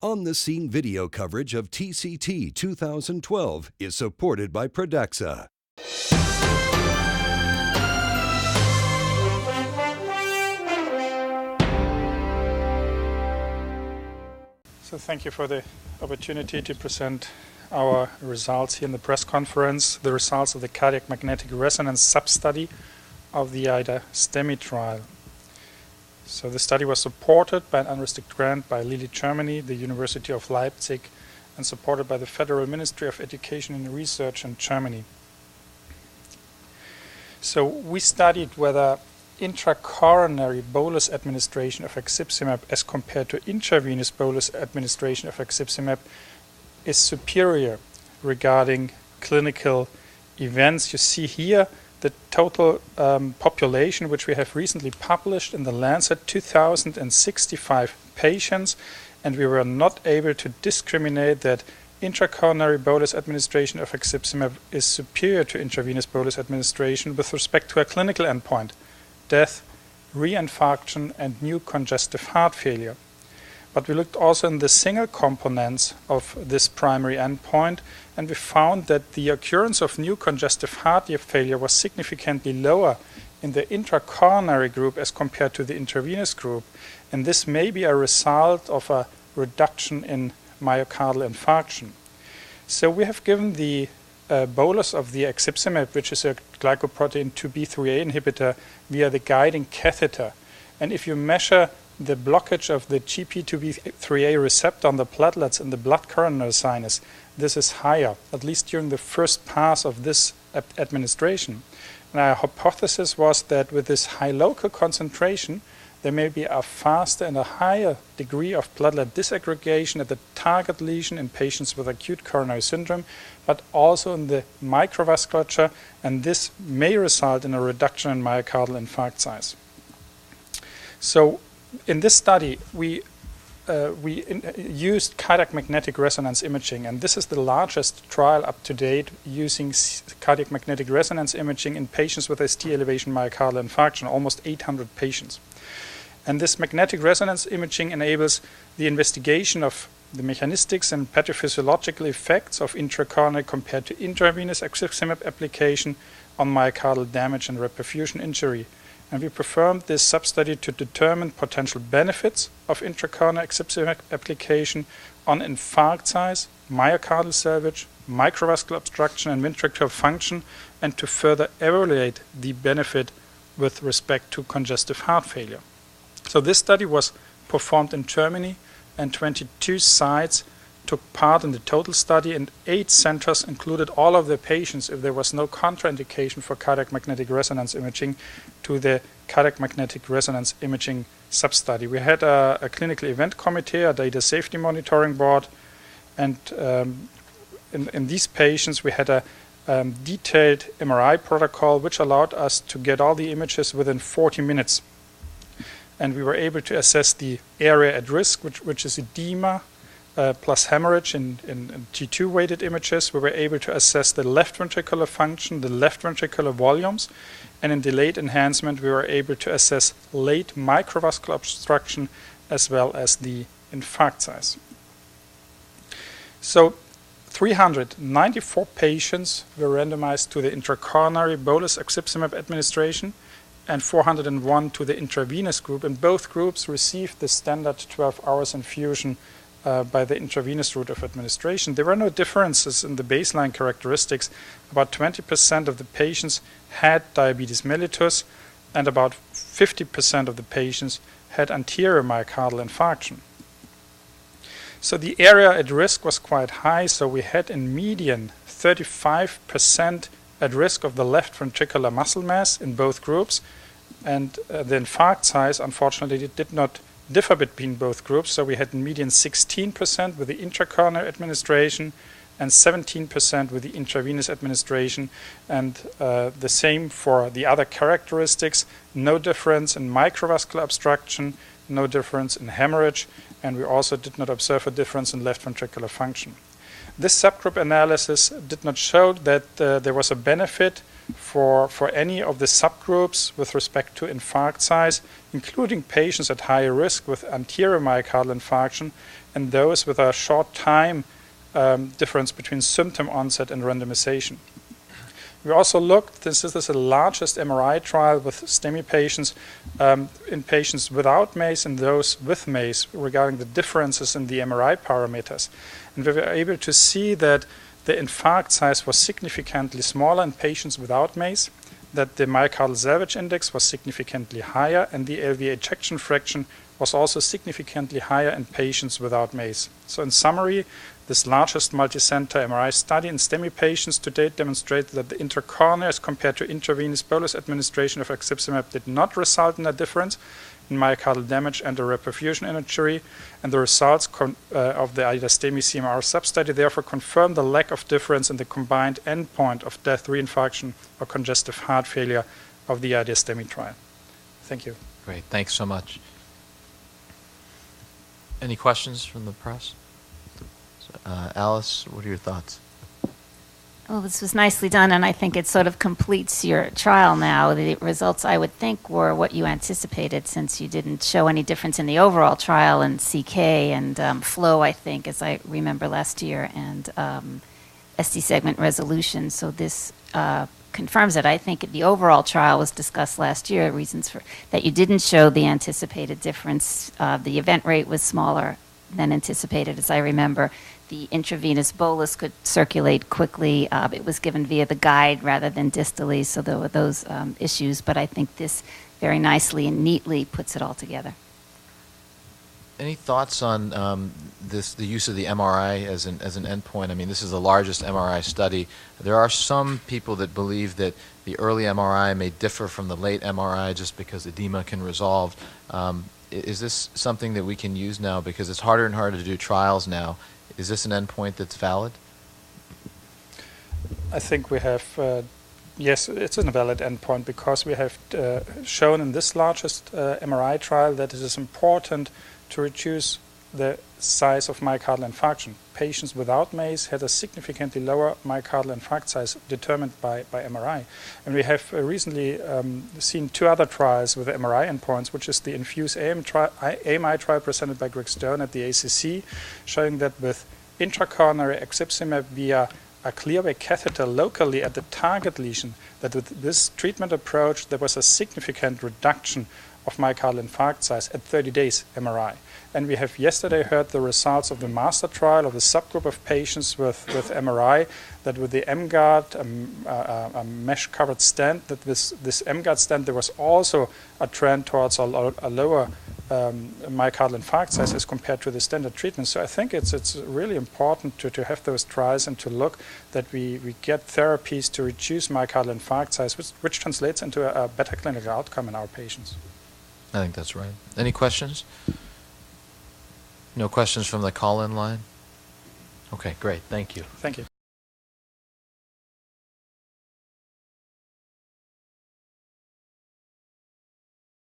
On-the-scene video coverage of TCT 2012 is supported by Protective. So thank you for the opportunity to present our results here in the press conference, the results of the cardiac magnetic resonance substudy of the AIDA-STEMI trial. So the study was supported by an unrestricted grant by Lilly, Germany, the University of Leipzig, and supported by the Federal Ministry of Education and Research in Germany. So we studied whether intracoronary bolus administration of Abciximab as compared to intravenous bolus administration of Abciximab is superior regarding clinical events. You see here the total population, which we have recently published in the Lancet, 2,065 patients, and we were not able to discriminate that intracoronary bolus administration of Abciximab is superior to intravenous bolus administration with respect to a clinical endpoint: death, reinfarction, and new congestive heart failure. But we looked also in the single components of this primary endpoint, and we found that the occurrence of new congestive heart failure was significantly lower in the intracoronary group as compared to the intravenous group, and this may be a result of a reduction in myocardial infarction. So we have given the bolus of the Abciximab, which is a glycoprotein 2B3A inhibitor, via the guiding catheter, and if you measure the blockage of the GP2B3A receptor on the platelets in the blood coronary sinus, this is higher, at least during the first pass of this administration. And our hypothesis was that with this high local concentration, there may be a faster and a higher degree of platelet disaggregation at the target lesion in patients with acute coronary syndrome, but also in the microvasculature, and this may result in a reduction in myocardial infarct size. So in this study, we used cardiac magnetic resonance imaging, and this is the largest trial up to date using cardiac magnetic resonance imaging in patients with ST elevation myocardial infarction, almost 800 patients. And this magnetic resonance imaging enables the investigation of the mechanistics and pathophysiological effects of intracoronary compared to intravenous Abciximab application on myocardial damage and reperfusion injury. And we performed this substudy to determine potential benefits of intracoronary Abciximab application on infarct size, myocardial salvage, microvascular obstruction, and ventricular function, and to further evaluate the benefit with respect to congestive heart failure. So this study was performed in Germany, and 22 sites took part in the total study, and 8 centers included all of the patients if there was no contraindication for cardiac magnetic resonance imaging to the cardiac magnetic resonance imaging substudy. We had a clinical event committee, a data safety monitoring board, and in these patients we had a detailed MRI protocol which allowed us to get all the images within 40 minutes. And we were able to assess the area at risk, which is edema, plus hemorrhage in T2 weighted images. We were able to assess the left ventricular function, the left ventricular volumes, and in delayed enhancement we were able to assess late microvascular obstruction as well as the infarct size. So 394 patients were randomized to the intracoronary bolus Abciximab administration and 401 to the intravenous group, and both groups received the standard 12 hours infusion by the intravenous route of administration. There were no differences in the baseline characteristics. About 20% of the patients had diabetes mellitus, and about 50% of the patients had anterior myocardial infarction. So the area at risk was quite high, so we had in median 35% at risk of the left ventricular muscle mass in both groups, and the infarct size unfortunately did not differ between both groups, so we had in median 16% with the intracoronary administration and 17% with the intravenous administration, and the same for the other characteristics. No difference in microvascular obstruction, no difference in hemorrhage, and we also did not observe a difference in left ventricular function. This subgroup analysis did not show that there was a benefit for any of the subgroups with respect to infarct size, including patients at higher risk with anterior myocardial infarction and those with a short time difference between symptom onset and randomization. We also looked, this is the largest MRI trial with STEMI patients, in patients without MACE and those with MACE regarding the differences in the MRI parameters. And we were able to see that the infarct size was significantly smaller in patients without MACE, that the myocardial salvage index was significantly higher, and the LV ejection fraction was also significantly higher in patients without MACE. So in summary, this largest multicenter MRI study in STEMI patients to date demonstrated that the intracoronary as compared to intravenous bolus administration of Abciximab did not result in a difference in myocardial damage and or reperfusion injury, and the results of the AIDA-STEMI CMR Substudy therefore confirm the lack of difference in the combined endpoint of death, reinfarction, or congestive heart failure of the AIDA-STEMI trial. Thank you. Great, thanks so much. Any questions from the press? Alice, what are your thoughts? Well, this was nicely done, and I think it sort of completes your trial now. The results, I would think, were what you anticipated, since you didn't show any difference in the overall trial in CK and flow, I think, as I remember last year, and SD segment resolution. So this confirms it. I think the overall trial was discussed last year, reasons for that you didn't show the anticipated difference. The event rate was smaller than anticipated, as I remember. The intravenous bolus could circulate quickly. It was given via the guide rather than distally, so there were those issues. But I think this very nicely and neatly puts it all together. Any thoughts on the use of the MRI as an endpoint? I mean, this is the largest MRI study. There are some people that believe that the early MRI may differ from the late MRI just because edema can resolve. Is this something that we can use now? Because it's harder and harder to do trials now. Is this an endpoint that's valid? I think we have, yes, it's a valid endpoint because we have shown in this largest MRI trial that it is important to reduce the size of myocardial infarction. Patients without MACE had a significantly lower myocardial infarct size determined by MRI. And we have recently seen two other trials with the MRI endpoints, which is the INFUSE AMI trial presented by Greg Stone at the ACC, showing that with intracoronary Abciximab via a clearway catheter locally at the target lesion, that with this treatment approach there was a significant reduction of myocardial infarct size at 30 days MRI. And we have yesterday heard the results of the master trial of a subgroup of patients with MRI, that with the MGuard, a mesh-covered stent, that this MGuard stent, there was also a trend towards a lower myocardial infarct size as compared to the standard treatment. So I think it's really important to have those trials and to look that we get therapies to reduce myocardial infarct size, which translates into a better clinical outcome in our patients. I think that's right. Any questions? No questions from the call-in line? Okay, great. Thank you. Thank you.